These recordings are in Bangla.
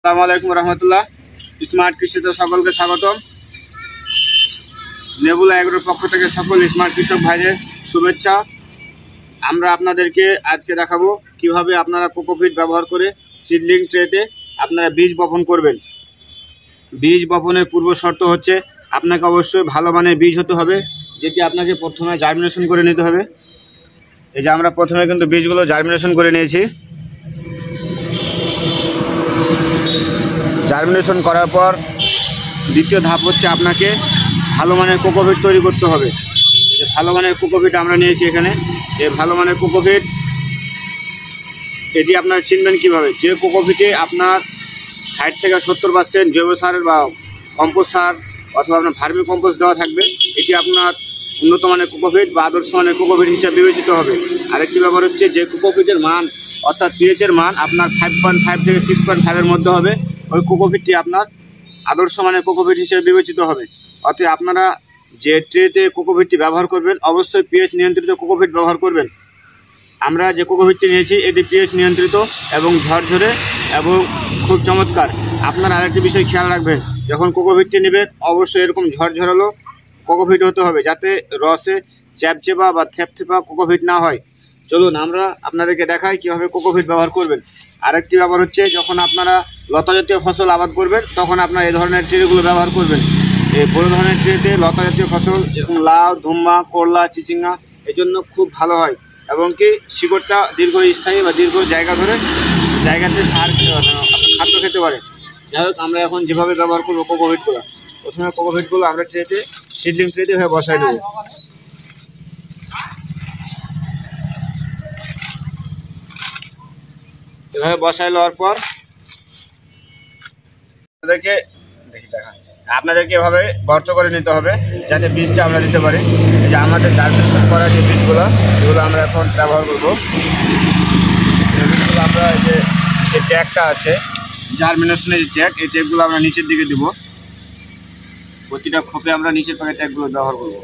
আসসালামু আলাইকুম রহমতুল্লাহ। স্মার্ট কৃষিতে সকলকে স্বাগতম। নেবুলা এগ্রোর পক্ষ থেকে সকল স্মার্ট কৃষক ভাইদের শুভেচ্ছা। আমরা আপনাদেরকে আজকে দেখাবো কিভাবে আপনারা কোকোপিট ব্যবহার করে সিডলিং ট্রেতে আপনারা বীজ বপন করবেন। বীজ বপনের পূর্ব শর্ত হচ্ছে আপনাকে অবশ্যই ভালো মানের বীজ হতে হবে, যেটি আপনাকে প্রথমে জার্মিনেশন করে নিতে হবে। এই যে আমরা প্রথমে কিন্তু বীজগুলো জার্মিনেশন করে নিয়েছি। জার্মিনেশন করার পর দ্বিতীয় ধাপ হচ্ছে আপনাকে ভালো মানের কোকোপিট তৈরি করতে হবে। এই যে ভালো মানের কোকোপিট আমরা নিয়েছি এখানে। এই ভালো মানের কোকোপিট এটি আপনারা চিনবেন কীভাবে? যে কোকোপিটে আপনার 60 থেকে 70% জৈব সার বা কম্পোস্ট সার অথবা আপনার ভার্মি কম্পোস্ট দেওয়া থাকবে, এটি আপনার উন্নত মানের কোকোপিট বা আদর্শ মানের কোকোপিট হিসেবে বিবেচিত হবে। আরেকটি ব্যাপার হচ্ছে যে কোকোপিটের মান অর্থাৎ পিএইচের মান আপনার 5.5 থেকে 6.5 মধ্যে হবে, ওই কোকোপিটটি আপনার আদর্শ মানের কোকোপিট হিসেবে বিবেচিত হবে। অতএব আপনারা যে ট্রেতে কোকোপিটটি ব্যবহার করবেন অবশ্যই পিএইচ নিয়ন্ত্রিত কোকোপিট ব্যবহার করবেন। আমরা যে কোকোপিটটি নিয়েছি এটি পিএইচ নিয়ন্ত্রিত এবং ঝরঝরে এবং খুব চমৎকার। আপনারা আরেকটি বিষয় খেয়াল রাখবেন, যখন কোকোপিটটি নেবেন অবশ্যই এরকম ঝরঝরালো কোকোপিট হতে হবে, যাতে রসে চ্যাপচেপা বা থ্যাপথেপা কোকোপিট না হয়। চলুন আমরা আপনাদেরকে দেখাই কীভাবে কোকোপিট ব্যবহার করবেন। আরেকটি ব্যাপার হচ্ছে যখন আপনারা লতা জাতীয় ফসল আবাদ করবেন তখন আপনারা এই ধরনের ট্রেগুলো ব্যবহার করবেন। এই বড় ধরনের ট্রেতে লতা জাতীয় ফসল যেরকম লাউ, ধুম্মা, করলা, চিচিঙ্গা এই জন্য খুব ভালো হয় এবং কি শিকড়টা দীর্ঘস্থায়ী বা দীর্ঘ জায়গা ধরে জায়গাতে সার খাদ্য খেতে পারে। যাই হোক, আমরা এখন যেভাবে ব্যবহার করবো কোকোপিটগুলো, প্রথমে কোকোপিটগুলো আমরা ট্রেতে সিডলিং ট্রেতে হয়ে বসাই দেবো। এভাবে বসাই লওয়ার পর আপনাদেরকে এভাবে গর্ত করে নিতে হবে যাতে বীজটা আমরা দিতে পারি। এই যে আমাদের জার্মিনেশন করা যে বীজগুলো এগুলো আমরা এখন ব্যবহার করবো। বীজগুলো আমরা যে ট্যাগটা আছে জার্মিনেশনের যে ট্যাগ, এই ট্যাগগুলো আমরা নিচের দিকে দিব। প্রতিটা খোপে আমরা নিচের পাকে ট্যাগগুলো ব্যবহার করবো।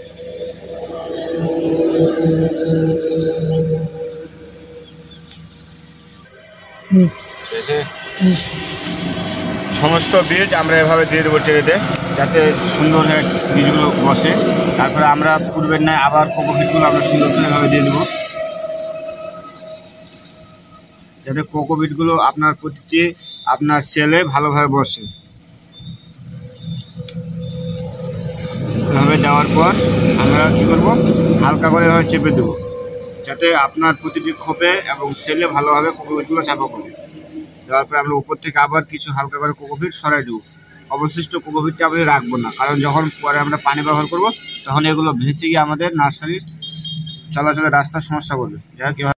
সমস্ত বীজ আমরা এভাবে দিয়ে দেবো ট্রেতে, যাতে সুন্দর হয়ে বীজগুলো বসে। তারপরে আমরা পূর্বের ন্যায় আবার কোকোপিটগুলো আমরা সুন্দর করে এভাবে দিয়ে দেবো, যাতে কোকোপিটগুলো আপনার প্রতিটি আপনার সেলে ভালোভাবে বসে। এভাবে দেওয়ার পর আমরা কী করব, হালকা করে এভাবে চেপে দেবো, যাতে আপনার প্রতিটি খোপে এবং সেলে ভালোভাবে কোকোপিটগুলো চাপা করবে। দেওয়ার পরে আমরা উপর থেকে আবার কিছু হালকা করে কোকোপিট সরাই দেবো। অবশিষ্ট কোকোপিটটা আমরা রাখবো না, কারণ যখন পরে আমরা পানি ব্যবহার করব তখন এগুলো ভেসে গিয়ে আমাদের নার্সারির চলাচলের রাস্তার সমস্যা করবে। যাই হোক